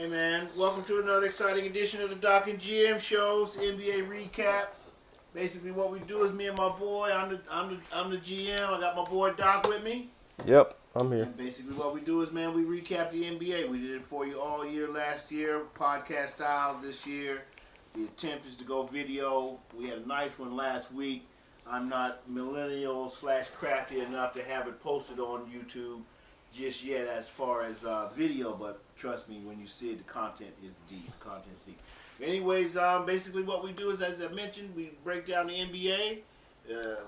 Hey man, welcome to another exciting edition of the Doc and GM shows NBA recap. Basically, what we do is me and my boy. I'm the GM. I got my boy Doc with me. Yep, I'm here. And basically, what we do is, man, we recap the NBA. We did it for you all year last year, podcast style this year. The attempt is to go video. We had a nice one last week. I'm not millennial / crafty enough to have it posted on YouTube just yet as far as video, but trust me, when you see it, the content is deep. Content's deep. Anyways, basically what we do is, as I mentioned, we break down the NBA.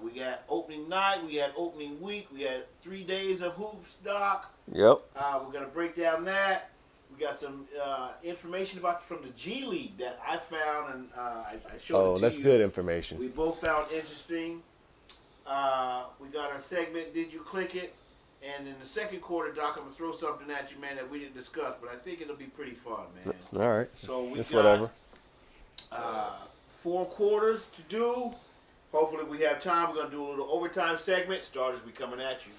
We got opening night, we had opening week, we had 3 days of hoops, Doc. Yep. We're gonna break down that. We got some information from the G League that I found, and I showed it to you. That's good information. We both found interesting. We got our segment, Did You Click It? And in the second quarter, Doc, I'm going to throw something at you, man, that we didn't discuss, but I think it'll be pretty fun, man. All right. So we It's got whatever. 4 quarters to do. Hopefully we have time. We're going to do a little overtime segment. Starters, we coming at you.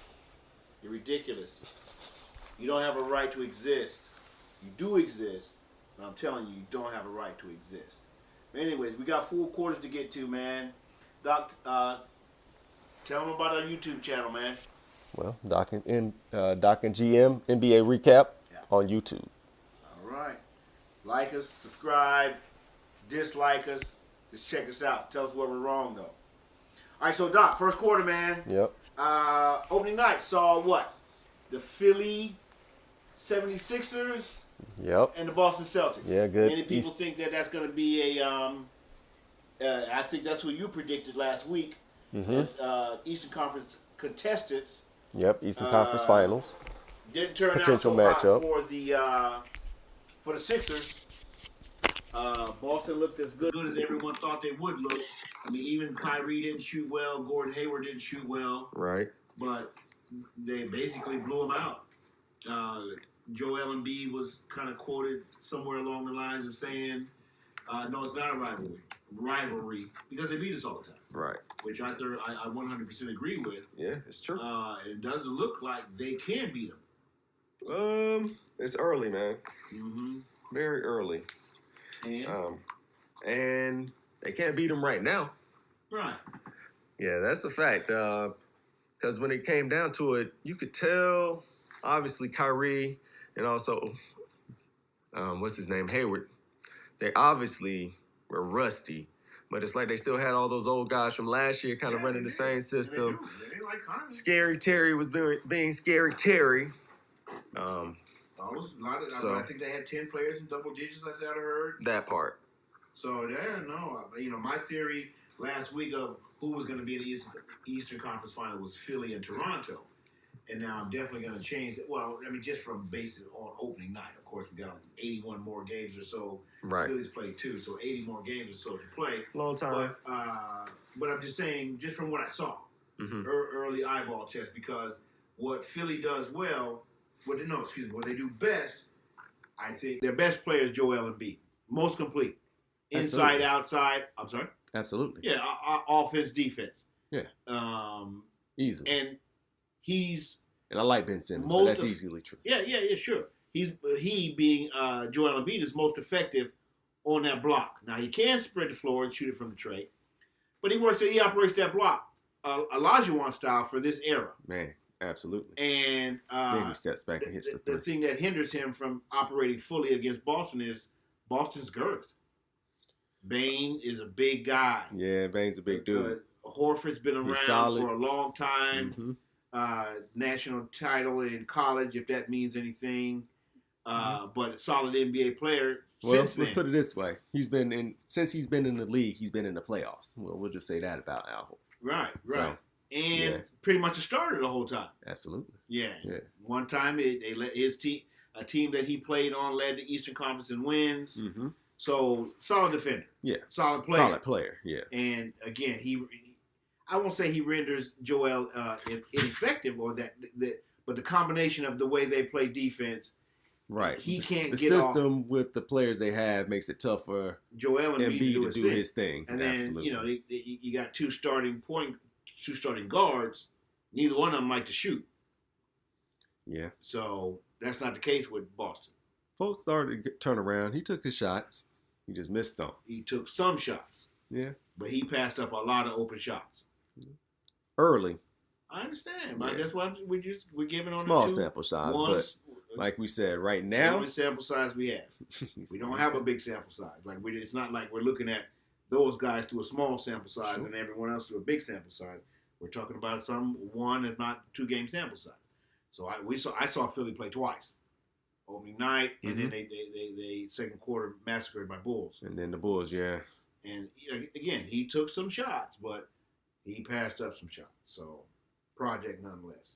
You're ridiculous. You don't have a right to exist. You do exist, but I'm telling you, you don't have a right to exist. But anyways, we got 4 quarters to get to, man. Doc, tell them about our YouTube channel, man. Well, Doc and GM NBA recap on YouTube. All right. Like us, subscribe, dislike us. Just check us out. Tell us where we're wrong, though. All right, so Doc, first quarter, man. Yep. Opening night saw what? The Philly 76ers Yep. and the Boston Celtics. Yeah, good. Many people think that that's going to be a. I think that's who you predicted last week. As, Eastern Conference contestants. Yep. Eastern Conference Finals. Didn't turn Potential out so matchup. hot for the Sixers. Boston looked as good as everyone thought they would look. I mean, even Kyrie didn't shoot well. Gordon Hayward didn't shoot well. Right. But they basically blew him out. Joel Embiid was kind of quoted somewhere along the lines of saying, no, it's not a rivalry, because they beat us all the time. Right. Which I 100% agree with. Yeah, it's true. It doesn't look like they can beat them. It's early, man. Mm-hmm. Very early. And they can't beat them right now. Right. Yeah, that's a fact. Because when it came down to it, you could tell, obviously, Kyrie and also, what's his name, Hayward, they obviously were rusty. But it's like they still had all those old guys from last year kind of running the same system. They like Conley. Scary Terry was being Scary Terry. I think they had 10 players in double digits, as I heard. That part. So, my theory last week of who was going to be in the Eastern Conference Final was Philly and Toronto. And now I'm definitely going to change it. Well, I mean, just from basis on opening night. Of course, we got 81 more games or so. Right. Philly's played 2, so 80 more games or so to play. Long time. But I'm just saying, just from what I saw, early eyeball test, because what Philly does well, what they do best, I think their best player is Joel Embiid. Most complete. Inside, outside. I'm sorry? Absolutely. Yeah, offense, defense. Yeah. Easily. And I like Ben Simmons, but that's easily true. Yeah, sure. He being Joel Embiid is most effective on that block. Now, he can spread the floor and shoot it from the tray, but he operates that block, Olajuwon style for this era. Man, absolutely. And then he steps back and hits the three. The thing that hinders him from operating fully against Boston is Boston's girth. Bane is a big guy. Yeah, Bane's a big dude. Horford's been around for a long time. Mm-hmm. National title in college, if that means anything. But a solid NBA player. Well, let's put it this way: since he's been in the league, he's been in the playoffs. Well, we'll just say that about Al. Right. So, and pretty much a starter the whole time. Absolutely. Yeah. One time they let his team, a team that he played on, led the Eastern Conference in wins. Mm-hmm. So solid defender. Yeah. Solid player. Yeah. And again, I won't say he renders Joel ineffective but the combination of the way they play defense, right? He can't the get system off. With the players they have makes it tough for Joel Embiid to do his thing. And Absolutely. then you got two starting guards. Neither one of them like to shoot. Yeah. So that's not the case with Boston. Fultz started to turn around. He took his shots. He just missed them. He took some shots, Yeah. but he passed up a lot of open shots. Early. I understand, but Yeah. that's why we're giving on Small the two. sample size, One, but like we said, right it's the now only sample size we have. We don't have a big sample size. It's not like we're looking at those guys through a small sample size Sure. and everyone else through a big sample size. We're talking about some one, if not 2 game sample size. So I saw Philly play twice, opening night, and then they second quarter massacred my Bulls. And then the Bulls, yeah. And again, he took some shots, but he passed up some shots. So project nonetheless.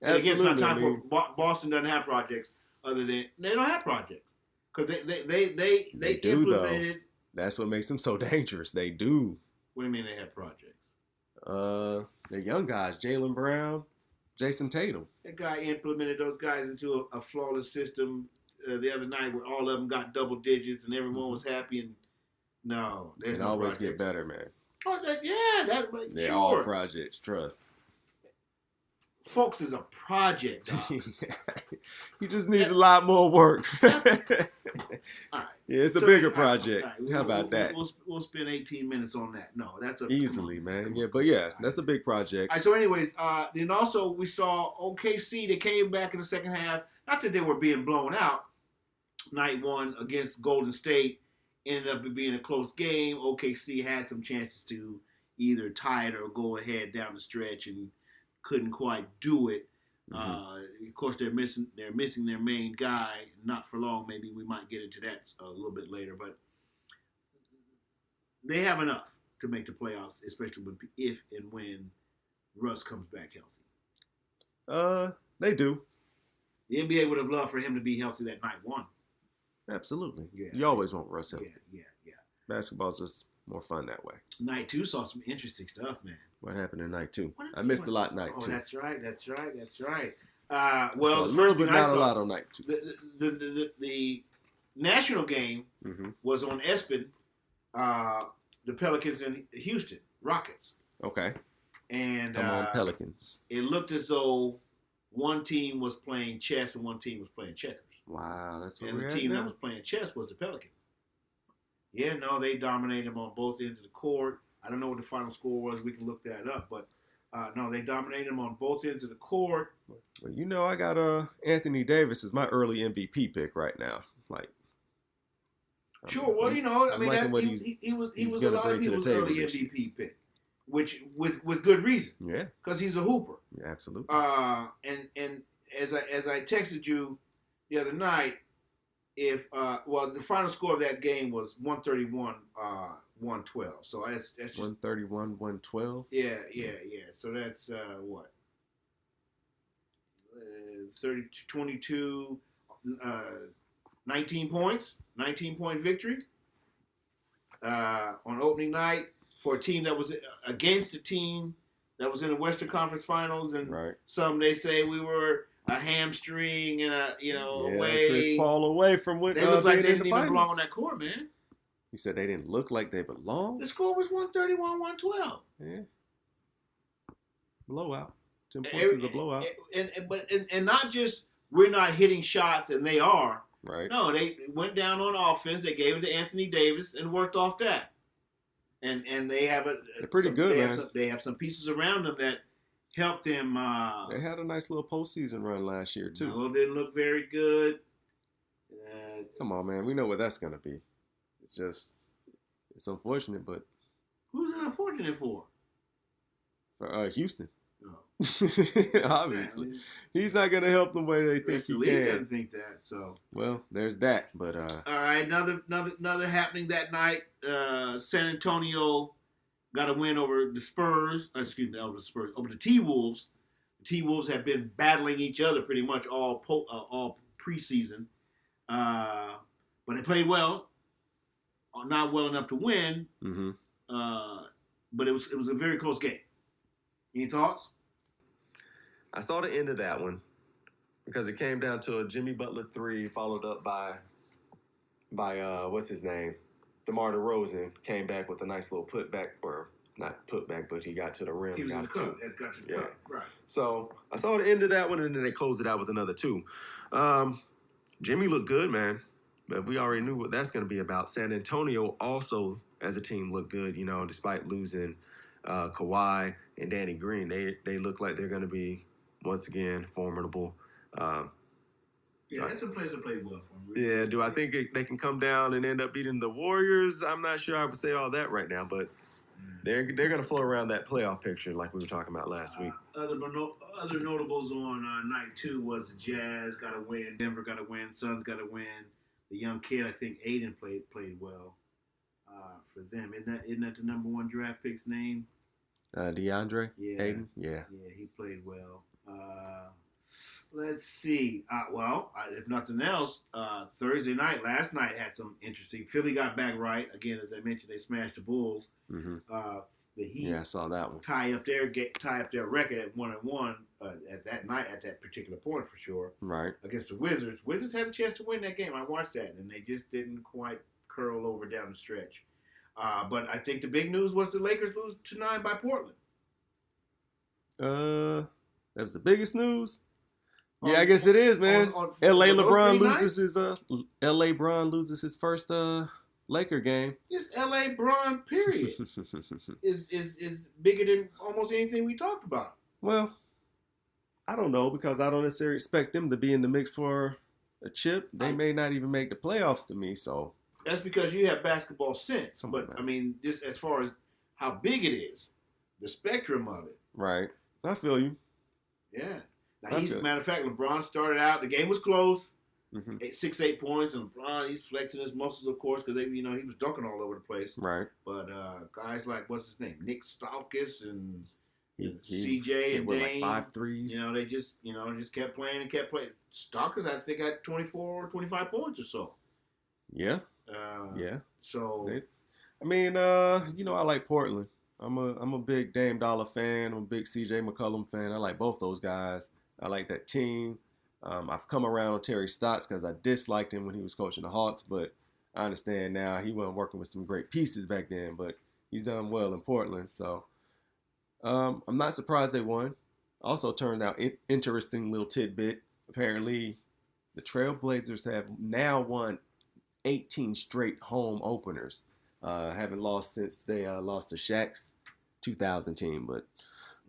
And again, it's not time for Boston doesn't have projects other than they don't have projects because they do, implemented. That's what makes them so dangerous. They do. What do you mean they have projects? They're young guys. Jaylen Brown, Jason Tatum. That guy implemented those guys into a flawless system the other night where all of them got double digits and everyone was happy. And no, They no always projects. get better, man. Oh, that's like, They're sure. all projects. Trust. Folks is a project, dog. He just needs a lot more work. All right. Yeah, it's a So, bigger all right, project. all right. How about that? We'll spend 18 minutes on that. No, that's a Easily, come on, man. come Yeah, on. but yeah, that's a big project. All right, so anyways, then also we saw OKC. They came back in the second half. Not that they were being blown out. Night one against Golden State ended up being a close game. OKC had some chances to either tie it or go ahead down the stretch and couldn't quite do it. Of course, they're missing their main guy. Not for long. Maybe we might get into that a little bit later, but they have enough to make the playoffs, especially if and when Russ comes back healthy. They do. The NBA would have loved for him to be healthy that night one. Absolutely. Yeah. You always want Russ healthy. Yeah. Basketball's just more fun that way. Night two saw some interesting stuff, man. What happened in night two? What I missed a happened? lot night Oh, two. that's right. Well, a little bit, not a lot on night two. The national game was on ESPN, the Pelicans and Houston Rockets. Okay. And Come on, Pelicans. it looked as though one team was playing chess and one team was playing checkers. Wow, that's what And we're the at team that now? was playing chess was the Pelicans. Yeah, no, they dominated them on both ends of the court. I don't know what the final score was. We can look that up. But, no, they dominated them on both ends of the court. Well, you know, I got Anthony Davis as my early MVP pick right now. Like, Sure, well, you know, I I'm mean, liking that, what he was a gonna lot bring of to the people's table early this year. MVP pick, which with good reason, Yeah, because he's a hooper. yeah, absolutely. And as I texted you the other night, if the final score of that game was 131, 112. So that's just 131, 112. yeah. So that's what 30 to 22, 19 points, 19-point victory on opening night for a team that was against a team that was in the Western Conference Finals, and Right. some they say we were a hamstring and away. Chris Paul away from what They looked like being they in didn't the even belong finals. on that court, man. You said they didn't look like they belong? The score was 131, 112. Yeah. Blowout. 10 points is a blowout. And not just we're not hitting shots and they are. Right. No, they went down on offense. They gave it to Anthony Davis and worked off that. And they have They're pretty good, man. They have some pieces around them that helped them. They had a nice little postseason run last year, too. Melo didn't look very good. Come on, man. We know what that's going to be. It's unfortunate, but Who's it unfortunate for? for Houston, No. obviously. He's not going to help them the way they think The he league can. doesn't think that. So Well, there's that, but all right, another happening that night. San Antonio got a win over the Spurs. Over the T-Wolves. The T-Wolves have been battling each other pretty much all preseason, but they played well. Not well enough to win, but it was a very close game. Any thoughts? I saw the end of that one because it came down to a Jimmy Butler 3 followed up by what's his name? DeMar DeRozan came back with a nice little putback, or not putback, but he got to the rim. He was in the got cup. two. Had got to the Yeah. cup. Right. So I saw the end of that one, and then they closed it out with another 2. Jimmy looked good, man. But we already knew what that's going to be about. San Antonio also, as a team, looked good, despite losing Kawhi and Danny Green. They look like they're going to be, once again, formidable. Yeah, that's a place to play well for them. Yeah, do I think they can come down and end up beating the Warriors? I'm not sure I would say all that right now, but they're going to flow around that playoff picture like we were talking about last week. Other notables on night 2 was the Jazz got to win, Denver got to win, Suns got to win. The young kid, I think Aiden played well for them. Isn't that the number 1 draft pick's name? DeAndre? Yeah. Aiden? Yeah. Yeah, he played well. Let's see. If nothing else, Thursday night, last night had some interesting. Philly got back right. Again, as I mentioned, they smashed the Bulls. Mm-hmm. The Heat. Yeah, I saw that one. Tie up their record at 1-1 at that night, at that particular point for sure. Right. Against the Wizards. Wizards had a chance to win that game. I watched that, and they just didn't quite curl over down the stretch. But I think the big news was the Lakers lose 2-9 by Portland. That was the biggest news. Yeah, I guess it is, man. L.A. LeBron loses his first Laker game. This L.A. Bron period is bigger than almost anything we talked about. Well, I don't know, because I don't necessarily expect them to be in the mix for a chip. They may not even make the playoffs to me, so. That's because you have basketball sense. But, I mean, just as far as how big it is, the spectrum of it. Right. I feel you. Yeah. Now, matter of fact, LeBron started out, the game was close, mm-hmm. 6-8 points, and LeBron, he's flexing his muscles, of course, because he was dunking all over the place. Right. But guys like, what's his name, Nick Stauskas and CJ and Dame, like 5 threes. They just kept playing and kept playing. Stauskas, I think, had 24 or 25 points or so. Yeah. Yeah. So, I like Portland. I'm a big Dame Dollar fan. I'm a big CJ McCollum fan. I like both those guys. I like that team. I've come around on Terry Stotts because I disliked him when he was coaching the Hawks, but I understand now he wasn't working with some great pieces back then, but he's done well in Portland. So I'm not surprised they won. Also turned out interesting little tidbit. Apparently, the Trailblazers have now won 18 straight home openers. Haven't lost since they lost to Shaq's 2000 team. But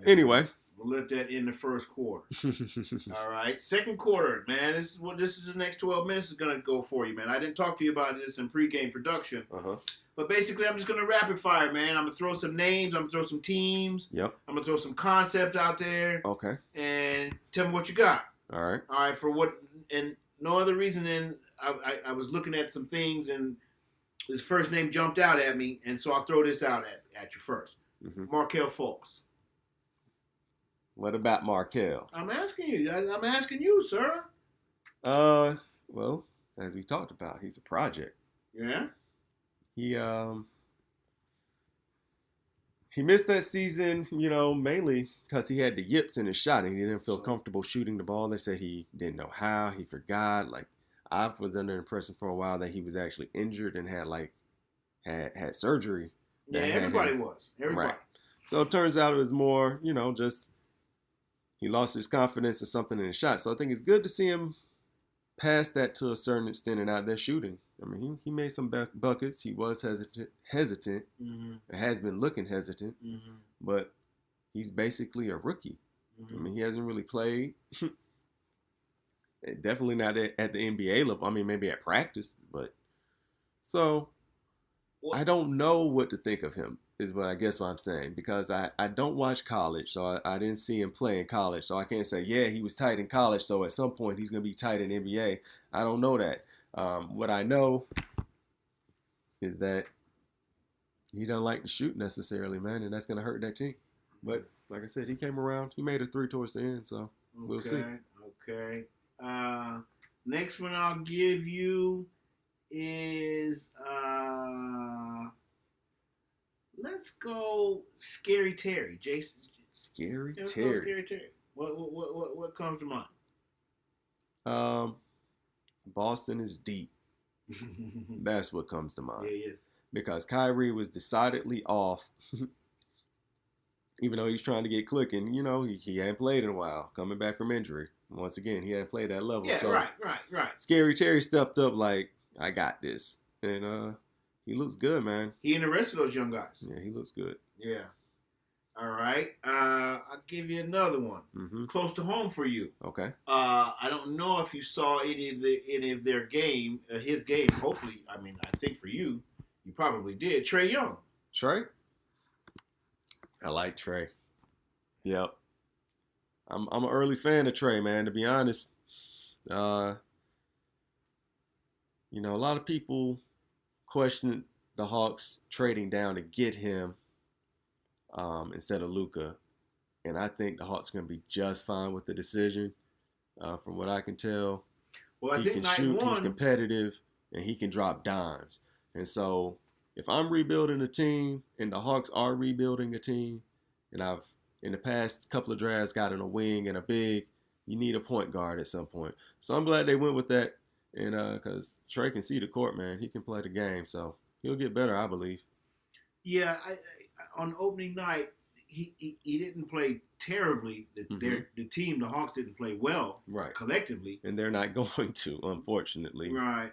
anyway. We'll let that in the first quarter. All right. Second quarter, man. This is the next 12 minutes is going to go for you, man. I didn't talk to you about this in pregame production. Uh-huh. But basically, I'm just going to rapid fire, man. I'm going to throw some names. I'm going to throw some teams. Yep. I'm going to throw some concept out there. Okay. And tell me what you got. All right. All right. For what, and no other reason than I was looking at some things and his first name jumped out at me, and so I'll throw this out at you first. Mm-hmm. Markelle Fultz. What about Markelle? I'm asking you, sir. Well, as we talked about, he's a project. Yeah. He missed that season, mainly because he had the yips in his shot and he didn't feel comfortable shooting the ball. They said he didn't know how, he forgot. Like, I was under the impression for a while that he was actually injured and had surgery. Yeah, everybody was. Everybody. Right. So it turns out it was more, just he lost his confidence or something in his shot. So I think it's good to see him pass that to a certain extent and out there shooting. I mean, he made some buckets. He was hesitant. Mm-hmm. It has been looking hesitant, mm-hmm. but he's basically a rookie. Mm-hmm. I mean, he hasn't really played. Definitely not at the NBA level. I mean, maybe at practice, but so I don't know what to think of him is what I guess what I'm saying, because I don't watch college, so I didn't see him play in college, so I can't say, yeah, he was tight in college, so at some point he's going to be tight in NBA. I don't know that. What I know is that he doesn't like to shoot necessarily, man, and that's going to hurt that team. But like I said, he came around. He made a 3 towards the end, so we'll see. Okay. Next one I'll give you is let's go Scary Terry. Jason. Scary Let's Terry. go Scary Terry. What comes to mind? Boston is deep. That's what comes to mind. Yeah. Because Kyrie was decidedly off. Even though he's trying to get clicking, he hadn't played in a while, coming back from injury. once again, he hadn't played that level. Yeah, so right. Scary Terry stepped up like, I got this. And he looks good, man. He and the rest of those young guys. Yeah, he looks good. Yeah. All right. I'll give you another one. Mm-hmm. Close to home for you. Okay. I don't know if you saw any of their game, his game. Hopefully, I mean, I think for you, you probably did. Trae Young. Trey? I like Trey. Yep. I'm an early fan of Trey, man, to be honest. A lot of people question the Hawks trading down to get him instead of Luka. And I think the Hawks are going to be just fine with the decision. From what I can tell, Well, I he think can night shoot, one. he's competitive, and he can drop dimes. And so if I'm rebuilding a team and the Hawks are rebuilding a team, and I've, in the past couple of drafts, gotten a wing and a big, you need a point guard at some point. So I'm glad they went with that. And because Trey can see the court, man. He can play the game. So he'll get better, I believe. Yeah, on opening night, he didn't play terribly. The team, the Hawks, didn't play well, Right. collectively. And they're not going to, unfortunately. Right.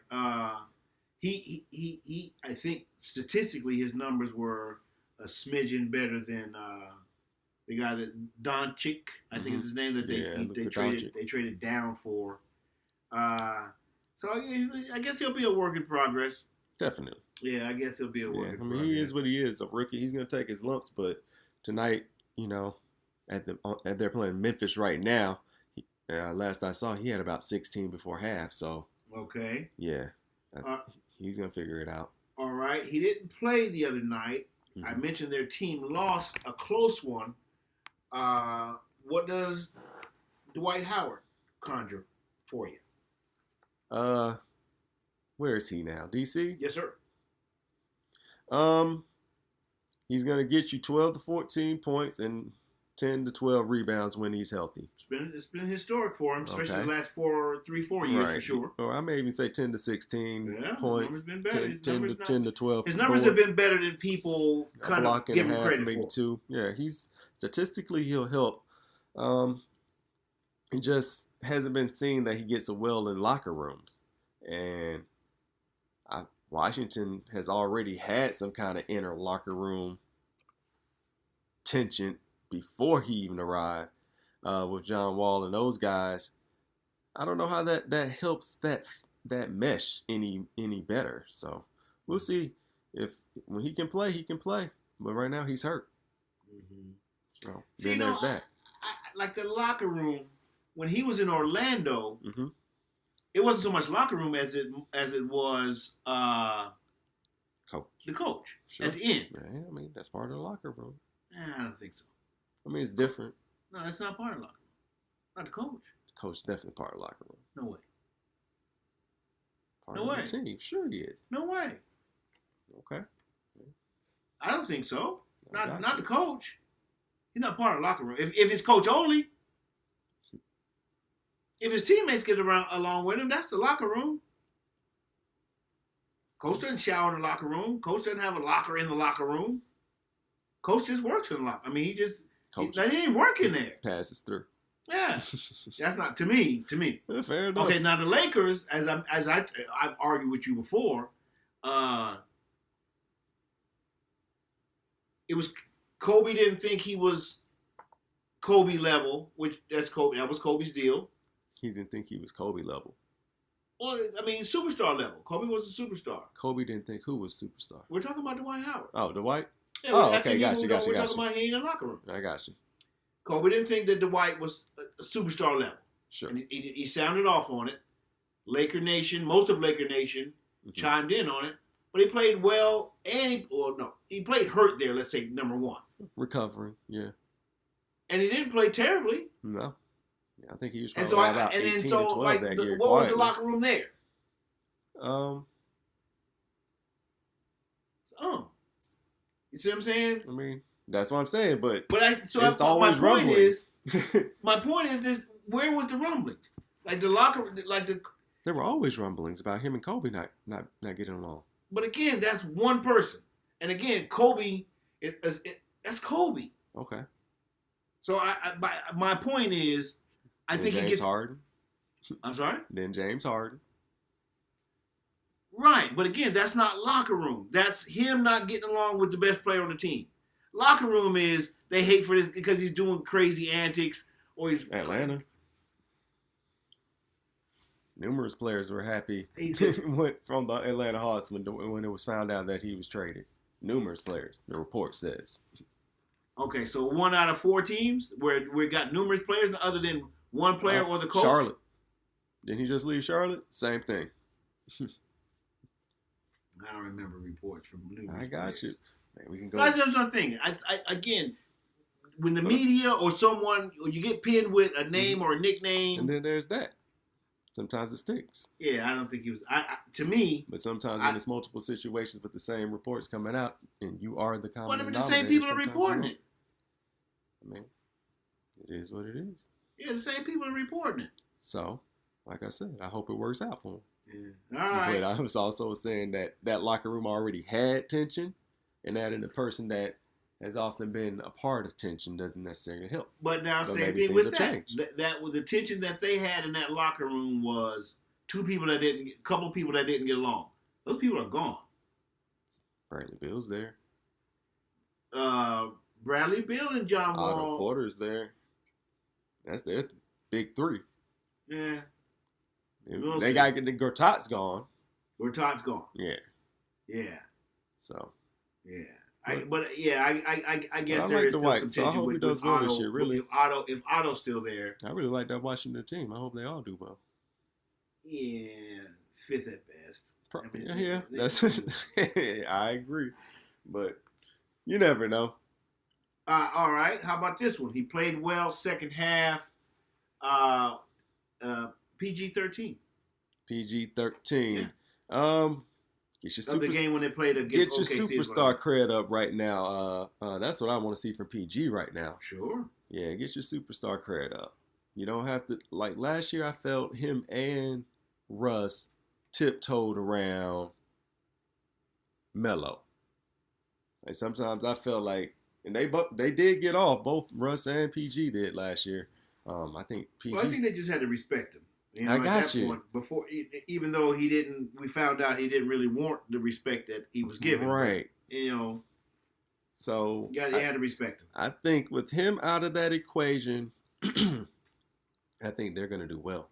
He I think statistically his numbers were a smidgen better than the guy that Doncic, I think is his name, that they traded down for. So I guess he'll be a work in progress. Definitely. Yeah, I guess he'll be a work in progress. He is what he is, a rookie. He's going to take his lumps, but tonight, they're playing Memphis right now. Last I saw, he had about 16 before half. So okay, yeah, he's going to figure it out. All right, he didn't play the other night. Mm-hmm. I mentioned their team lost a close one. What does Dwight Howard conjure for you? Where is he now? DC? Yes, sir. He's gonna get you 12 to 14 points and 10 to 12 rebounds when he's healthy. It's been historic for him, especially the last 4 years for sure. Or I may even say 10 to 16 points. Been better. 10 to 12. His numbers have been better than people kind of give him credit maybe for. 2. Yeah, statistically he'll help. It just hasn't been seen that he gets well in locker rooms. And Washington has already had some kind of inner locker room tension before he even arrived with John Wall and those guys. I don't know how that helps that mesh any better. So we'll see when he can play, he can play. But right now he's hurt. Mm-hmm. So then there's that. I like the locker room when he was in Orlando. Mm-hmm. It wasn't so much locker room as it was the coach at the end. Yeah, I mean that's part of the locker room. I don't think so. I mean it's different. No, that's not part of the locker room. Not the coach. The coach is definitely part of the locker room. No way. Part of the team. Sure he is. No way. Okay. I don't think so. Not the coach. He's not part of the locker room. If it's coach only. If his teammates get along with him, that's the locker room. Coach doesn't shower in the locker room. Coach doesn't have a locker in the locker room. Coach just works in the locker. I mean, he ain't working there. Passes through. Yeah, that's not to me. Yeah, fair enough. Okay, now the Lakers, as I've argued with you before, it was Kobe didn't think he was Kobe level, that was Kobe's deal. He didn't think he was Kobe level. Well, I mean, superstar level. Kobe was a superstar. Kobe didn't think who was superstar. We're talking about Dwight Howard. Oh, Dwight? Yeah, okay, got you. We're talking about he in the locker room. I got you. Kobe didn't think that Dwight was a superstar level. Sure. And he sounded off on it. Laker Nation, most of Laker Nation chimed in on it. But he played well, he played hurt there, let's say, number one. Recovering, yeah. And he didn't play terribly. No. I think he was probably about 18 to 12 that year. What was the locker room there? You see what I'm saying? I mean, that's what I'm saying, but my point is, where was the rumblings? There were always rumblings about him and Kobe not getting along. But again, that's one person, and again, Kobe that's Kobe. Okay. So my point is, I Then think he James gets. Harden. I'm sorry. Then James Harden. Right, but again, that's not locker room. That's him not getting along with the best player on the team. Locker room is they hate for this because he's doing crazy antics or he's Atlanta. Numerous players were happy He- from the Atlanta Hawks when it was found out that he was traded. Numerous players, the report says. Okay, so 1 out of 4 teams where we got numerous players other than one player or the coach. Charlotte. Didn't he just leave Charlotte? Same thing. I don't remember reports from numerous I got players. you. Man, we can go. That's just something. Again, when the media or someone or you get pinned with a name or a nickname, And then there's that. Sometimes it stinks. yeah, I don't think he was. To me, But sometimes when it's multiple situations with the same reports coming out, and you are the common but I mean, the denominator, same people are sometimes reporting you it. don't. I mean, it is what it is. Yeah, the same people are reporting it. So, like I said, I hope it works out for him. Yeah. All right. But I was also saying that that locker room already had tension, and adding the person that has often been a part of tension doesn't necessarily help. But now, So same maybe thing things with will that. change. That was the tension that they had in that locker room was a couple of people that didn't get along. Those people are gone. Bradley Bill's there. Bradley Beal and John Otto Wall. Porter's there. That's their big three. Yeah, We'll They see. got to get the Gortat's gone. Bertot's gone. Yeah. Yeah, So. yeah. But- I guess I there like is the still White, some so I tension hope he with does well Otto. this year, really. If Otto's still there, I really like that Washington team. I hope they all do well. yeah, 5th at best. I mean, Yeah, they- that's. I agree, but you never know. All right. How about this one? He played well second half. PG-13 PG-13. Get your of the super, game when they played against get your OKC is what I superstar meant. cred up right now. That's what I want to see from PG right now. Sure. Yeah, get your superstar cred up. You don't have to, like last year I felt him and Russ tiptoed around Melo. Like sometimes I felt like, and they did get off, both Russ and PG did last year. I think PG. Well, I think they just had to respect him. I at got that you. Point, before, even though he didn't, we found out he didn't really want the respect that he was given. Right. You So had to respect him. I think with him out of that equation, I think they're going to do well.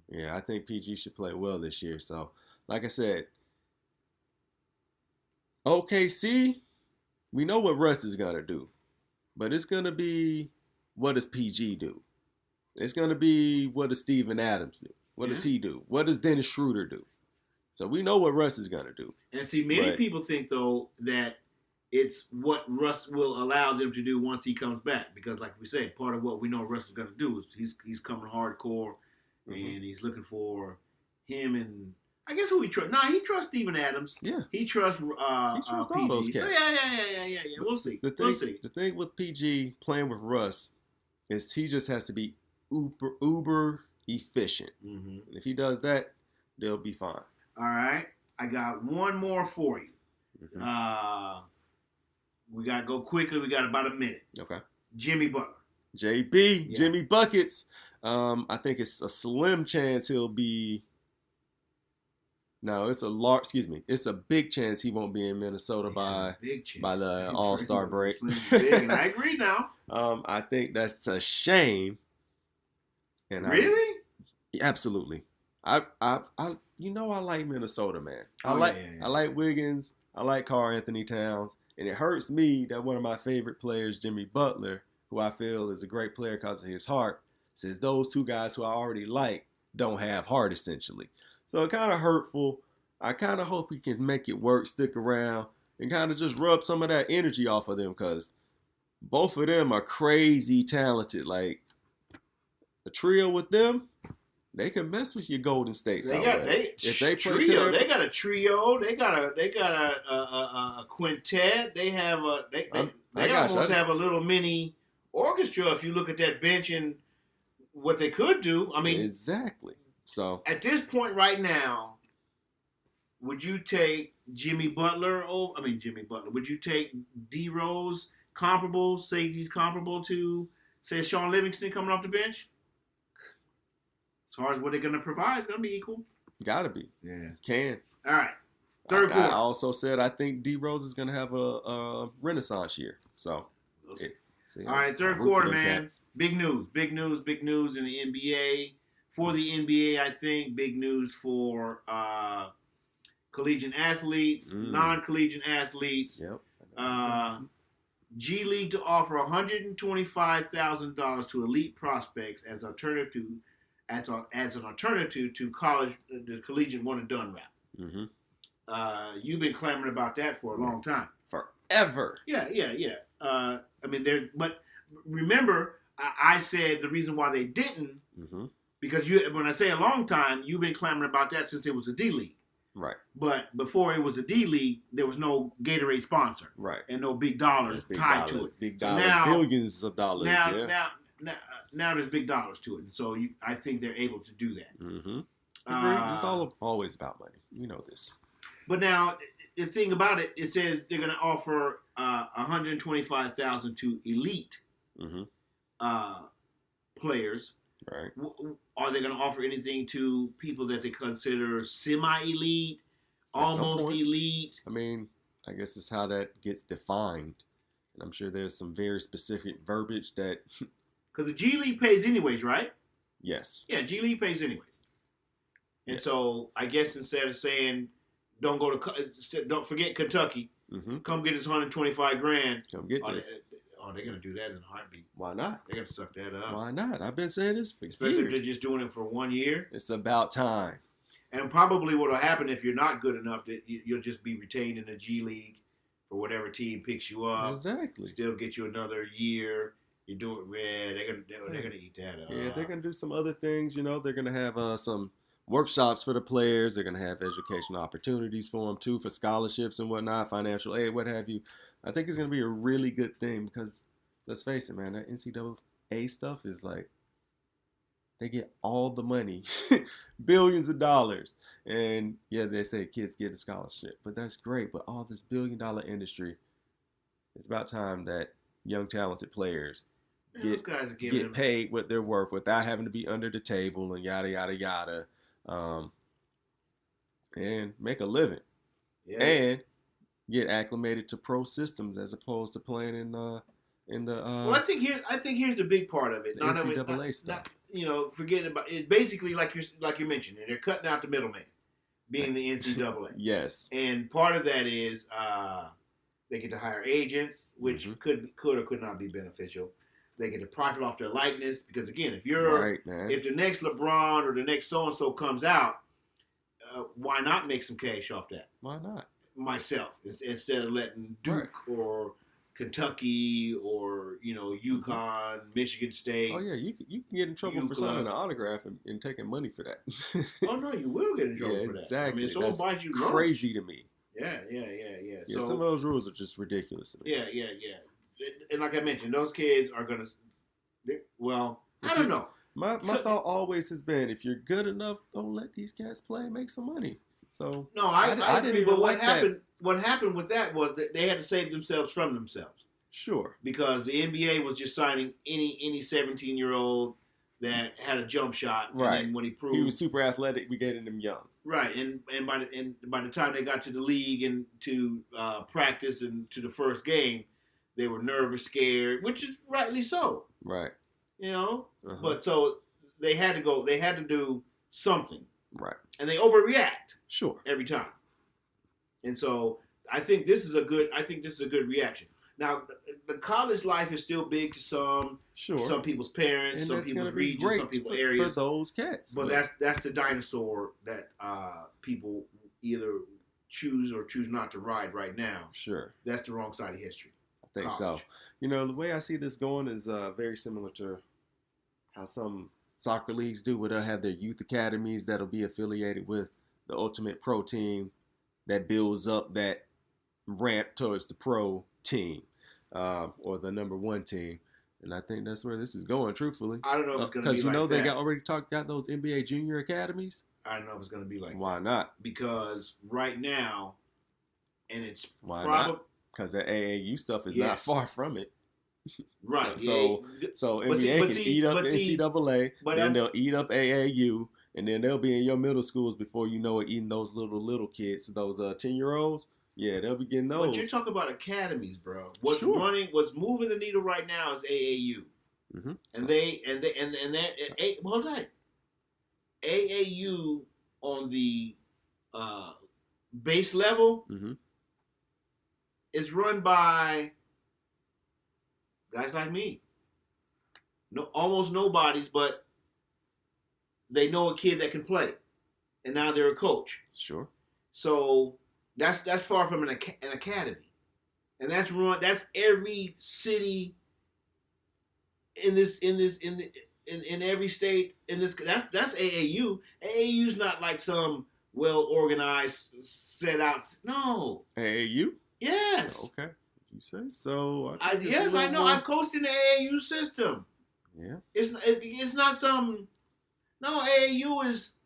Yeah, I think PG should play well this year. So, like I said, OKC, we know what Russ is going to do. But it's going to be, what does PG do? It's going to be, what does Steven Adams do? What does he do? What does Dennis Schroeder do? So we know what Russ is going to do. And see, many people think, though, that it's what Russ will allow them to do once he comes back. Because, like we said, part of what we know Russ is going to do is he's coming hardcore, and he's looking for him and I guess who he trusts. Nah, he trusts Steven Adams. Yeah. He trusts He trusts PG. all those So cats. yeah. We'll see. The thing with PG playing with Russ is he just has to be uber efficient. Mm-hmm. And if he does that, they'll be fine. All right. I got one more for you. Mm-hmm. We got to go quickly. We got about a minute. Okay. Jimmy Butler. JB, Yeah. Jimmy Buckets. I think it's a slim chance he'll be. No, it's a big chance he won't be in Minnesota by the All-Star break. Big, and I agree now. I think that's a shame. And Really? Absolutely. I like Minnesota, man. I Yeah. like Wiggins. I like Karl Anthony Towns, and it hurts me that one of my favorite players, Jimmy Butler, who I feel is a great player because of his heart, says those two guys who I already like don't have heart, essentially. So it's kind of hurtful. I kind of hope he can make it work, stick around, and kind of just rub some of that energy off of them because both of them are crazy talented. Like a trio with them, they can mess with your Golden State. They got a trio. They got a quintet. They have have a little mini orchestra. If you look at that bench and what they could do, I mean, exactly. So at this point right now, would you take Jimmy Butler? Would you take D Rose comparable? Say he's comparable to say Sean Livingston coming off the bench? as far as what they're going to provide, it's going to be equal. Gotta be. Yeah. Can. All right. Third I quarter. also said I think D Rose is gonna have a renaissance year. So, All right, third quarter, man. Big news in the NBA. For the NBA, I think big news for collegiate athletes, non-collegiate athletes. Yep. G League to offer $125,000 to elite prospects as an alternative to college, the collegiate one and done route. Mm-hmm. You've been clamoring about that for a long time. Forever. Yeah. But remember, I said the reason why they didn't, because when I say a long time, you've been clamoring about that since it was a D League. Right. But before it was a D League, there was no Gatorade sponsor. Right. And no big dollars tied to it. Big dollars, now, billions of dollars. Now there's big dollars to it. And so I think they're able to do that. Mm-hmm. It's always about money. You know this. But now, the thing about it, it says they're going to offer $125,000 to elite players. Right. Are they going to offer anything to people that they consider semi-elite, almost elite? I mean, I guess it's how that gets defined. And I'm sure there's some very specific verbiage that... Because the G League pays anyways, right? Yes. Yeah, G League pays anyways. And so I guess instead of saying... Don't forget Kentucky. Mm-hmm. Come get us $125,000. Come get this. They're gonna do that in a heartbeat. Why not? They're gonna suck that up. Why not? I've been saying this for especially years. if they're just doing it for 1 year. It's about time. And probably what will happen if you're not good enough, that you'll just be retained in the G League for whatever team picks you up. Exactly. Still get you another year. You do it red. They're gonna eat that up. Yeah, they're gonna do some other things. You know, they're gonna have some workshops for the players. They're going to have educational opportunities for them, too, for scholarships and whatnot, financial aid, what have you. I think it's going to be a really good thing because, let's face it, man, that NCAA stuff is like, they get all the money, billions of dollars. And, yeah, they say kids get a scholarship, but that's great. But all this billion-dollar industry, it's about time that young, talented players get paid what they're worth without having to be under the table and yada, yada, yada. And make a living, and get acclimated to pro systems as opposed to playing in the. Well, I think here's the big part of it. The NCAA stuff. Forgetting about it. Basically, like you mentioned, they're cutting out the middleman, being the NCAA. Yes. And part of that is they get to hire agents, which could or could not be beneficial. They get to profit off their likeness because, again, if the next LeBron or the next so-and-so comes out, why not make some cash off that? Why not? Myself, instead of letting Duke or Kentucky or, UConn, Michigan State. Oh, yeah, you can get in trouble for signing an autograph and taking money for that. Oh, no, you will get in trouble for that. Exactly. I mean, someone buys you lunch. Crazy to me. Yeah. So, some of those rules are just ridiculous to me. Yeah. And like I mentioned, those kids are going to, I don't know. My thought always has been, if you're good enough, don't let these cats play and make some money. So no, I didn't agree. even But like that. What happened with that was that they had to save themselves from themselves. Sure. Because the NBA was just signing any 17-year-old that had a jump shot. Right. And then when he was super athletic, we getting him young. Right. And by the time they got to the league and to practice and to the first game, they were nervous, scared, which is rightly so. Right. But so they had to do something. Right. And they overreact. Sure. Every time. And so I think this is a good reaction. Now, the college life is still big to some. Sure. Some people's parents, some people's regions, some people's areas. For those cats. But that's the dinosaur that people either choose or choose not to ride right now. Sure. That's the wrong side of history. I think so. The way I see this going is very similar to how some soccer leagues do, where they'll have their youth academies that'll be affiliated with the ultimate pro team that builds up that ramp towards the pro team or the number one team. And I think that's where this is going, truthfully. I don't know if it's going to be like that. Because they got those NBA junior academies. I don't know if it's going to be like that. Why not? Because right now, and it's why not? Because that AAU stuff is not far from it. Right. So But see- NBA but can see- eat up but see- NCAA, but then I'm- they'll eat up AAU, and then they'll be in your middle schools before you know it, eating those little kids, those 10-year-olds. Yeah, they'll be getting those. But you're talking about academies, bro. What's Sure. what's moving the needle right now is AAU. Mm-hmm. And hold on. AAU on the base level Mm-hmm. is run by guys like me. No, almost nobodies, but they know a kid that can play, and now they're a coach. Sure. So that's far from an academy, and that's every city in every state in this. That's AAU. AAU's not like some well organized set out. No. AAU. Yes. Okay. You say so. Yes, I know. I've coached in the AAU system. Yeah. It's not some. No, AAU is.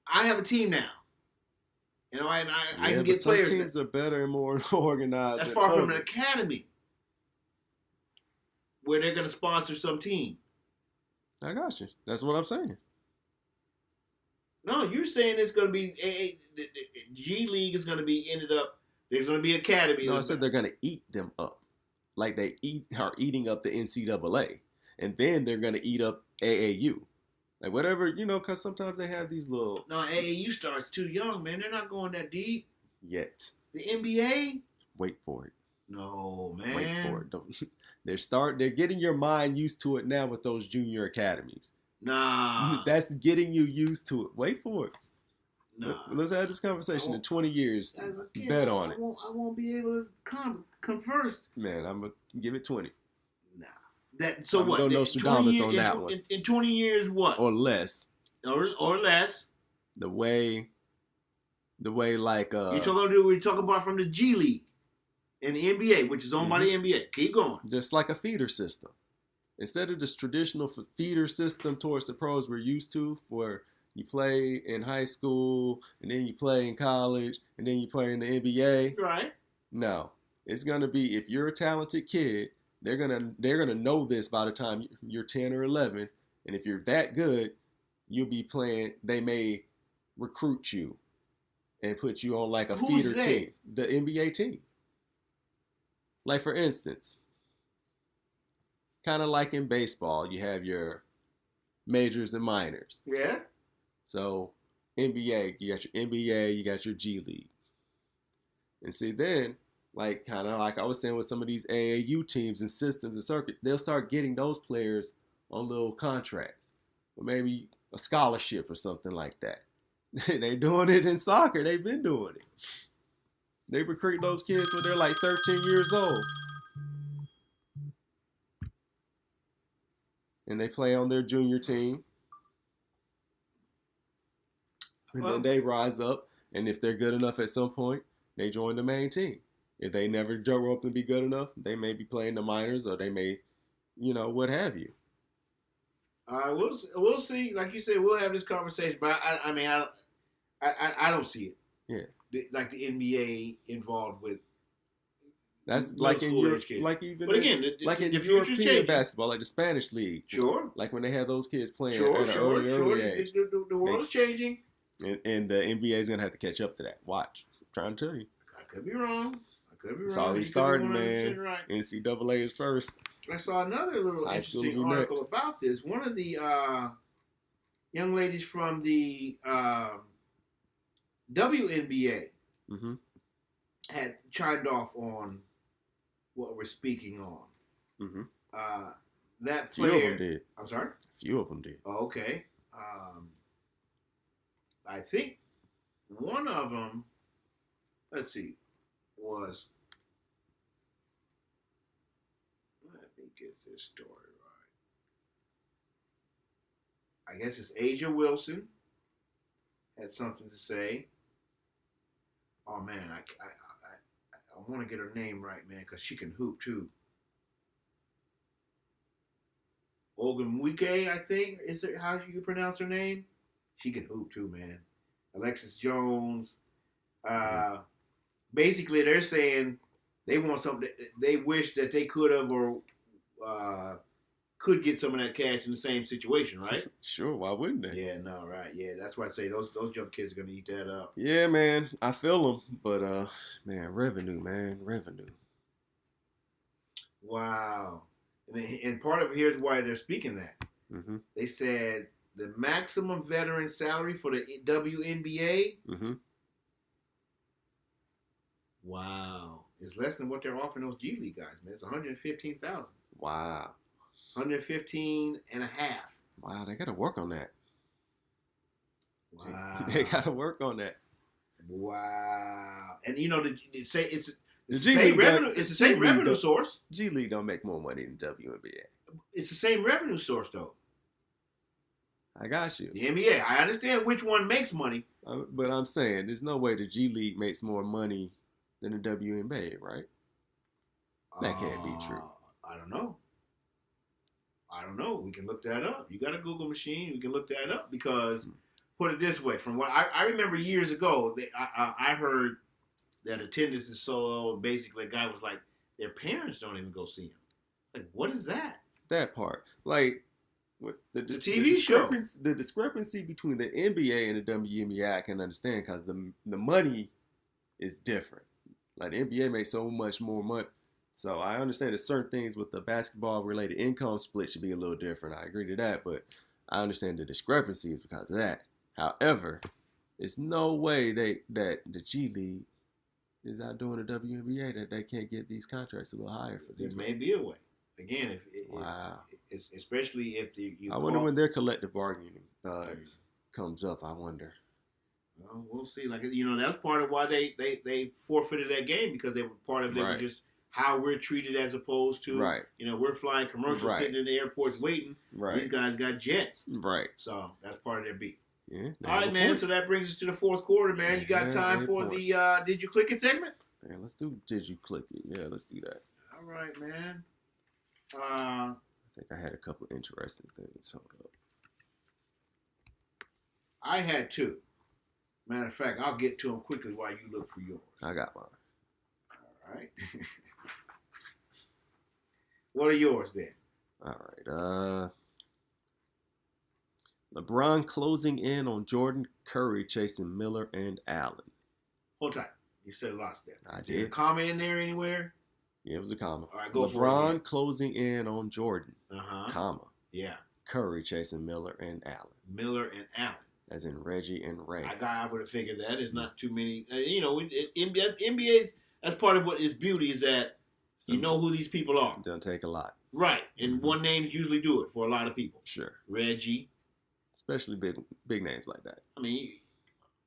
I have a team now. You know, I can get some players. teams are better and more organized. That's than far from an others. academy where they're going to sponsor some team. I got you. That's what I'm saying. No, you're saying it's going to be the G League is going to be ended up. There's going to be academy. No, I said they're going to eat them up, like they are eating up the NCAA, and then they're going to eat up AAU, like whatever because sometimes they have these little. No, AAU starts too young, man. They're not going that deep. Yet. The NBA. Wait for it. No, man. Wait for it. Don't. They're getting your mind used to it now with those junior academies. Nah. That's getting you used to it. Wait for it. Nah. Let's have this conversation in 20 years. Again, Bet on it. I won't be able to converse. Man, I'm going to give it 20. Nah. I'm What? Go Nostradamus on that one. In 20 years, what? Or less. Or less. The way like We're talking about from the G League and the NBA, which is owned by the NBA. Keep going. just like a feeder system. Instead of this traditional feeder system towards the pros we're used to, where you play in high school and then you play in college and then you play in the NBA. Right. No, it's gonna be, if you're a talented kid, they're gonna know this by the time you're 10 or 11, and if you're that good, you'll be playing. They may recruit you and put you on like a Who's feeder they? team, the NBA team. Like for instance, kind of like in baseball, you have your majors and minors. Yeah. So NBA, you got your NBA, you got your G League. And see then, like kind of like I was saying with some of these AAU teams and systems and circuit, they'll start getting those players on little contracts. Or maybe a scholarship or something like that. They doing it in soccer. They've been doing it. They recruit those kids when they're like 13 years old. And they play on their junior team. And then they rise up. And if they're good enough at some point, they join the main team. If they never grow up and be good enough, they may be playing the minors, or they may, what have you. All right, we'll see. Like you said, we'll have this conversation. But I don't see it. Yeah. Like the NBA involved with. That's middle like in school Europe, age kids. like even But again, like in the future's European changing. basketball, like the Spanish league. Sure. Like when they have those kids playing Sure. at an early age. The world is changing. And the NBA is going to have to catch up to that. Watch. I'm trying to tell you. I could be wrong. It's You already could be starting, 100% man. Right. NCAA is first. I saw another little High school interesting will be article next. about this. One of the young ladies from the WNBA Mm-hmm. had chimed off on what we're speaking on. Mm-hmm. That Few of them player. did. I'm sorry? Few of them did. Oh, okay. I think one of them, let's see, was, let me get this story right. I guess it's Asia Wilson had something to say. Oh man, I want to get her name right, man, because she can hoop too. Ogunwuike, I think, is it how you pronounce her name? She can hoop too, man. Alexis Jones. Basically, they're saying They want something. They wish that they could have or could get some of that cash in the same situation, right? Sure, why wouldn't they? Yeah, no, right. Yeah, that's why I say those young kids are gonna eat that up. Yeah, man, I feel them, but man, revenue. Wow. And part of here's why they're speaking that. Mm-hmm. They said the maximum veteran salary for the WNBA. Mm-hmm. Wow, it's less than what they're offering those G League guys, man. It's 115,000. Wow. 115 and a half. Wow, they got to work on that. Wow. They got to work on that. Wow. And you know, it's the G same League revenue. does- It's the same G League revenue does- source. G League don't make more money than WNBA. It's the same revenue source, though. I got you. The NBA. I understand which one makes money. But I'm saying there's no way the G League makes more money than the WNBA, right? That can't be true. I don't know. We can look that up. You got a Google machine. We can look that up because, put it this way, from what I remember years ago, I heard that attendance is so low. Basically, a guy was like, their parents don't even go see him. Like, what is that? That part, like, with It's a TV show. The discrepancy between the NBA and the WNBA, I can understand because the money is different. Like the NBA makes so much more money, so I understand that certain things with the basketball-related income split should be a little different. I agree to that, but I understand the discrepancy is because of that. However, it's no way that the G League is outdoing the WNBA that they can't get these contracts a little higher for There these. may be a way. Again, Wow. Especially if I wonder when their collective bargaining comes up. I wonder. Well, we'll see. Like, you know, that's part of why they forfeited that game because they were part of it. Right. Just how we're treated as opposed to, Right. you know, we're flying commercials, Right. sitting in the airports waiting. Right. These guys got jets. Right. So that's part of their beat. Yeah. All right, man. So that brings us to the fourth quarter, man. You got Yeah, time good for point. the Did You Click It segment? Man, let's do Did You Click It? Yeah, let's do that. All right, man. I think I had a couple interesting things. Hold up. I had two. Matter of fact, I'll get to them quickly while you look for yours. I got mine. All right. What are yours then? All right. LeBron closing in on Jordan Curry chasing Miller and Allen. Hold tight. You said a lot of stuff. I Is there a did. comma in there anywhere? Yeah, it was a comma. All right, go for it, LeBron man. closing in on Jordan, Uh-huh. comma. Yeah. Curry chasing Miller and Allen, Miller and Allen. as in Reggie and Ray. I would have figured that. There's not too many. You know, NBA's, that's part of what its beauty is that you know who these people are. Don't take a lot. Right. And Mhm. one names usually do it for a lot of people. Sure. Reggie. Especially big names like that. I mean,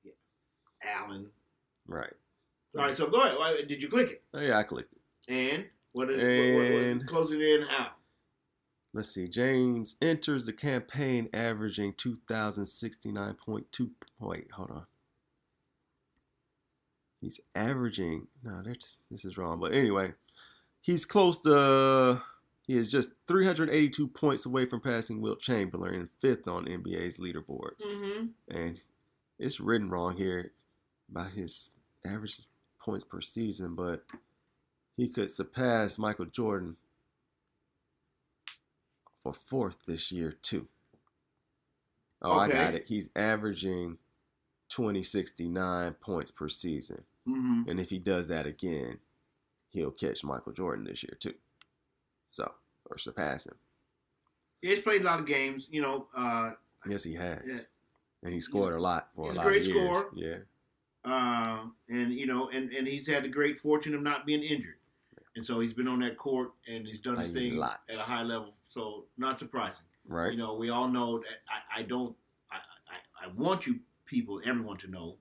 yeah. Allen. Right. All right, so go ahead. Why- Did you click it? Oh, yeah, I clicked it. And? What And- closing in how? Let's see. James enters the campaign averaging 2,069.2 point. Hold on. He's averaging. No, this is wrong. But anyway, he's close to. He is just 382 points away from passing Wilt Chamberlain and fifth on NBA's leaderboard. Mm-hmm. And it's written wrong here about his average points per season, but he could surpass Michael Jordan for fourth this year, too. Oh, Okay. I got it. He's averaging 2069 points per season. Mm-hmm. And if he does that again, he'll catch Michael Jordan this year, too. So, or surpass him. He's played a lot of games, you know. Yes, he has. Yeah. And he scored a lot for a he's a lot great of years. scorer. Yeah. And you know, and he's had the great fortune of not being injured, and so he's been on that court and he's done his Playing thing lots. at a high level. So not surprising. Right. You know, we all know that I want everyone to know,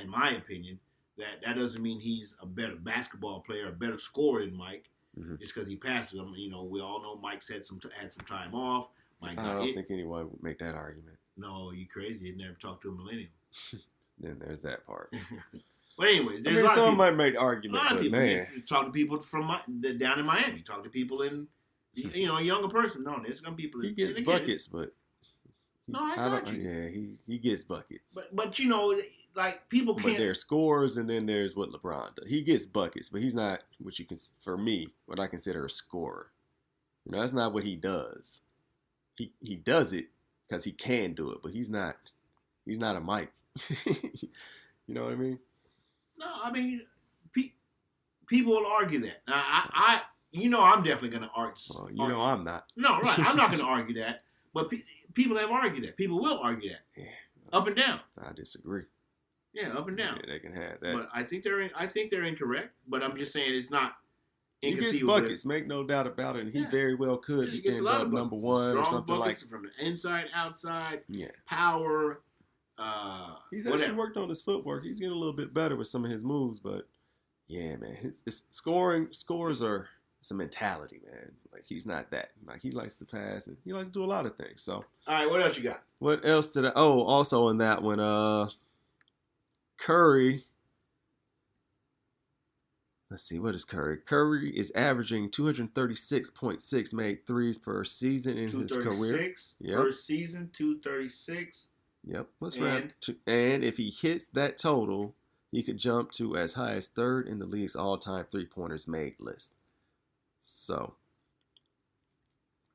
in my opinion, that doesn't mean he's a better basketball player, a better scorer than Mike. Mhm. Just because he passes him. You know, we all know Mike's had some time off. Mike I got don't it. think anyone would make that argument. No, you crazy. You never talked to a millennial. Then there's that part. But anyways, I there's mean, a lot of some people. might make A argument, lot of but people. man, You talk to people from down in Miami. Talk to people in, you know, a younger person. No, there's gonna be people. he gets and again, buckets, but No, I got you. Yeah, he gets buckets. But you know, like people But can't. there's scores, and then there's what LeBron does. He gets buckets, but he's not what you can, for me, what I consider a scorer. You know, that's not what he does. He does it because he can do it, but he's not a Mike. You know what I mean? No, I mean, people will argue that. Now, I'm definitely going to argue. Well, you know I'm not. No, right. I'm not going to argue that. But people have argued that. People will argue that. Yeah. Up and down. I disagree. Yeah, up and down. Yeah, they can have that. But I think they're incorrect. But I'm just saying it's not he gets inconceivable. buckets, make no doubt about it. And he Yeah. very well could He gets a end lot up of number buckets. one or Strong something like. buckets from the inside, outside, Yeah. power. He's whatever. actually worked on his footwork. He's getting a little bit better with some of his moves, but yeah, man, his scores are it's a mentality, man. Like he's not that. Like he likes to pass and he likes to do a lot of things. So All right, what else you got? what else did I? Oh, also in that one, Curry. Let's see, what is Curry? Curry is averaging 236.6 made threes per season in his career. 236 Yep. per season, 236. Yep. Let's And- round. And if he hits that total, he could jump to as high as third in the league's all-time three-pointers made list. So,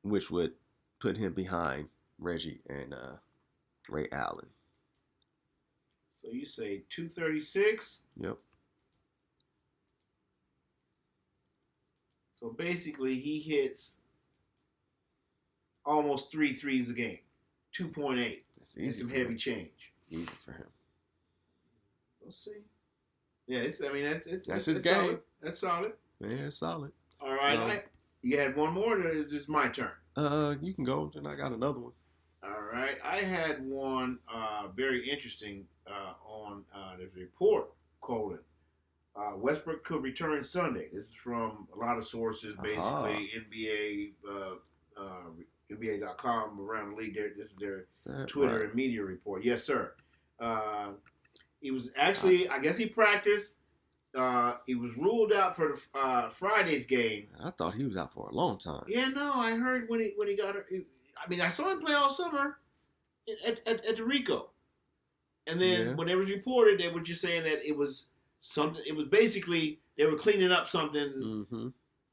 which would put him behind Reggie and Ray Allen. So you say 236. Yep. So basically, he hits almost 3 threes a game, 2.8. That's And easy. some for heavy him. change. Easy for him. We'll see. Yeah, it's That's his it's game. Solid. That's solid. Man, it's solid. All right, No. you had one more, or is this my turn? You can go. Then I got another one. All right, I had one very interesting on the report, Colin. Westbrook could return Sunday. This is from a lot of sources, basically NBA.com around the league. This is their Is that Twitter right? and media report. Yes, sir. He was actually, I guess he practiced. He was ruled out for the Friday's game. I thought he was out for a long time. Yeah, no, I heard when he got. I mean, I saw him play all summer at the Rico, and then Yeah. when it was reported, they were just saying that it was something. It was basically they were cleaning up something. Mm-hmm.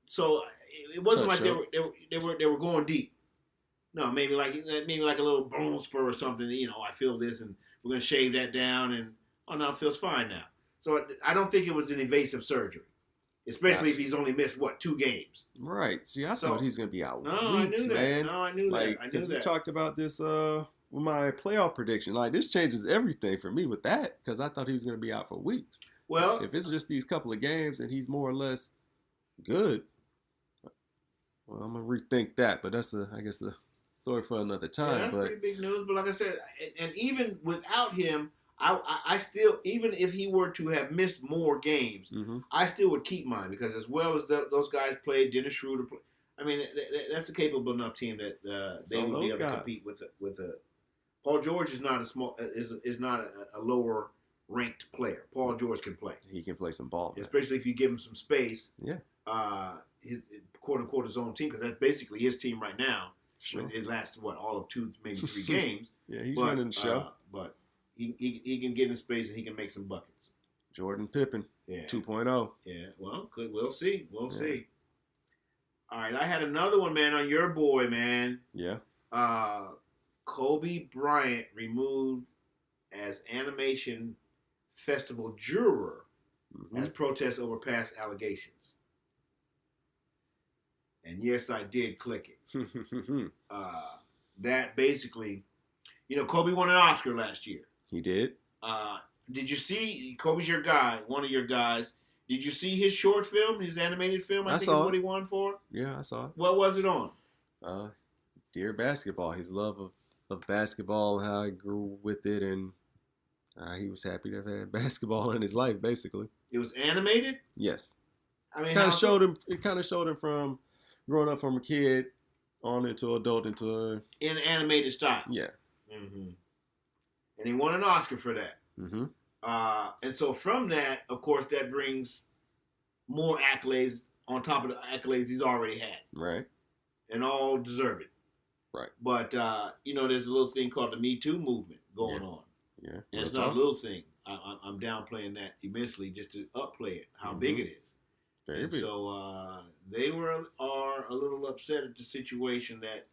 So it wasn't Touch like they were going deep. No, maybe like a little bone spur or something. You know, I feel this, and we're gonna shave that down, and oh no, it feels fine now. So I don't think it was an invasive surgery, especially if he's only missed 2 games. Right. See, I So- thought he's gonna be out No, weeks, I knew that. man. No, I knew Like, that. I knew because we that. talked about this with my playoff prediction. Like, this changes everything for me with that because I thought he was gonna be out for weeks. Well, If it's just these couple of games and he's more or less good, well, I'm gonna rethink that. But that's I guess a story for another yeah, time. that's But pretty big news. But like I said, and even without him, I still, even if he were to have missed more games, mhm. I still would keep mine because as well as those guys played, Dennis Schroeder played. I mean, that's a capable enough team that they So would be those able guys. to compete with a. Paul George is not a lower ranked player. Paul George can play, he can play some ball. man. especially if you give him some space. Yeah. His quote unquote his own team because that's basically his team right now. Sure. It lasts all of 2, maybe 3 games. Yeah, he's but, running the show. But he can get in space and he can make some buckets. Jordan Pippen, Yeah. 2.0. Yeah. Well, we'll see. We'll Yeah. see. All right, I had another one, man, on your boy, man. Yeah. Kobe Bryant removed as animation festival juror as Mhm. protest over past allegations. And yes, I did click it. That basically, Kobe won an Oscar last year. He did. Did you see, Kobe's your guy, one of your guys. Did you see his short film, his animated film? I think saw is it. what he won for. Yeah, I saw it. What was it on? Dear Basketball, his love of basketball and how he grew with it, and he was happy to have had basketball in his life, basically. It was animated? Yes. I mean, Kind how of so? showed him. It kind of showed him from growing up from a kid on into adult into In animated style. yeah. Mm-hmm. And he won an Oscar for that. Mm-hmm. And so from that, of course, that brings more accolades on top of the accolades he's already had. Right. And all deserve it. Right. But, there's a little thing called the Me Too movement going Yeah. on. Yeah. And it's Real not talk. a little thing. I'm downplaying that immensely just to upplay it, how big it is. Very And big. so they are a little upset at the situation that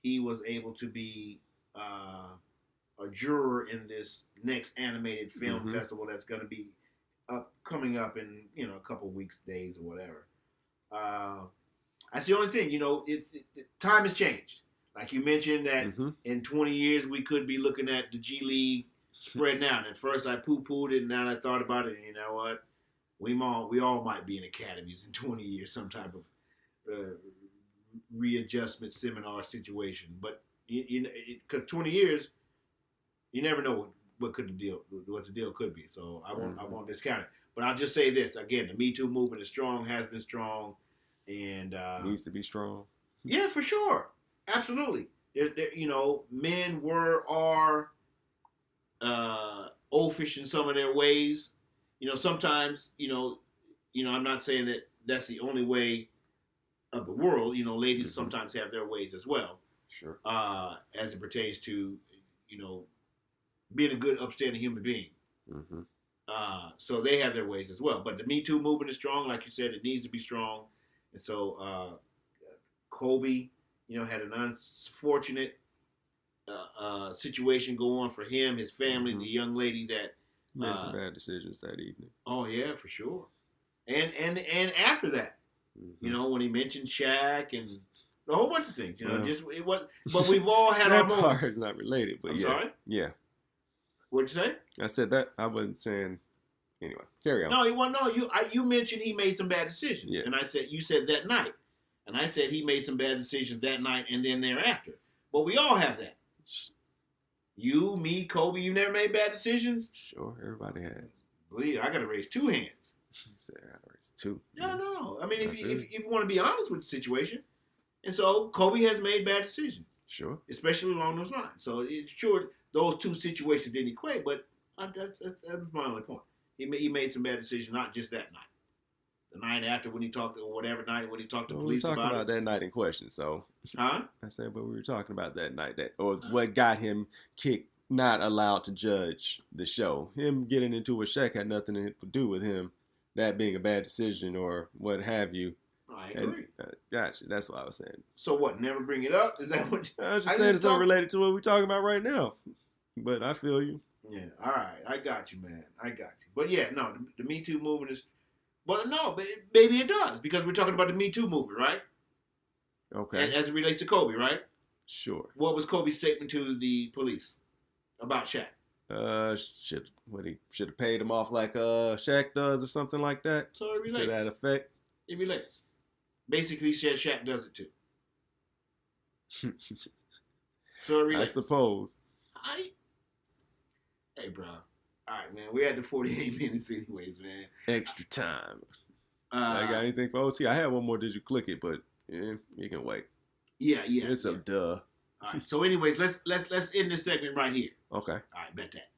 he was able to be a juror in this next animated film festival that's going to be coming up in a couple weeks, days, or whatever. That's the only thing. Time has changed. Like you mentioned that in 20 years we could be looking at the G League spreading out. And at first I poo-pooed it, and now that I thought about it, and you know what? We all might be in academies in 20 years, some type of readjustment seminar situation. But because 20 years, you never know what the deal could be. So I won't discount it. But I'll just say this again: the Me Too movement is strong, has been strong, and needs to be strong. Yeah, for sure, absolutely. Men are oafish in some of their ways. Sometimes, I'm not saying that that's the only way of the world. Ladies sometimes have their ways as well. Sure. As it pertains to, being a good, upstanding human being. So they have their ways as well. But the Me Too movement is strong. Like you said, it needs to be strong. And so Kobe, had an unfortunate situation go on for him, his family, the young lady that made some bad decisions that evening. Oh yeah, for sure. And after that, when he mentioned Shaq and a whole bunch of things, just it was. But we've all had our moments. That part is not related, but I'm yeah. sorry? Yeah. What'd you say? I said that. I wasn't saying. Anyway, carry on. No, you mentioned he made some bad decisions, yeah. And I said you said that night, and I said he made some bad decisions that night and then thereafter. But we all have that. You, me, Kobe, you never made bad decisions? Sure, everybody has. Believe I got to raise two hands. He said I got to raise two. Yeah, no. I mean, if you want to be honest with the situation, and so Kobe has made bad decisions. Sure. Especially along those lines. So sure, those two situations didn't equate, but that was my only point. He made some bad decisions, not just that night. The night after when he talked, or whatever night when he talked to police about it. We were talking about it. that night in question, so. Huh? I said, but we were talking about that night, what got him kicked, not allowed to judge the show. Him getting into a Shaq had nothing to do with him, that being a bad decision or what have you. I agree. Gotcha. That's what I was saying. So what? Never bring it up? Is that what? I was just saying it's unrelated to what we're talking about right now. But I feel you. Yeah. All right. I got you, man. I got you. But yeah, no, the Me Too movement is. But no, maybe it does because we're talking about the Me Too movement, right? Okay. And as it relates to Kobe, right? Sure. What was Kobe's statement to the police about Shaq? He should have paid him off like Shaq does or something like that. So it relates. To that effect. It relates. Basically, he said Shaq does it too. So it relates. I suppose. Hey, bro. All right, man. We're at the 48 minutes anyways, man. Extra time. I got anything for OT? I had one more. Did you click it? But yeah, you can wait. Yeah. It's a duh. All right. So anyways, let's end this segment right here. Okay. All right, bet that.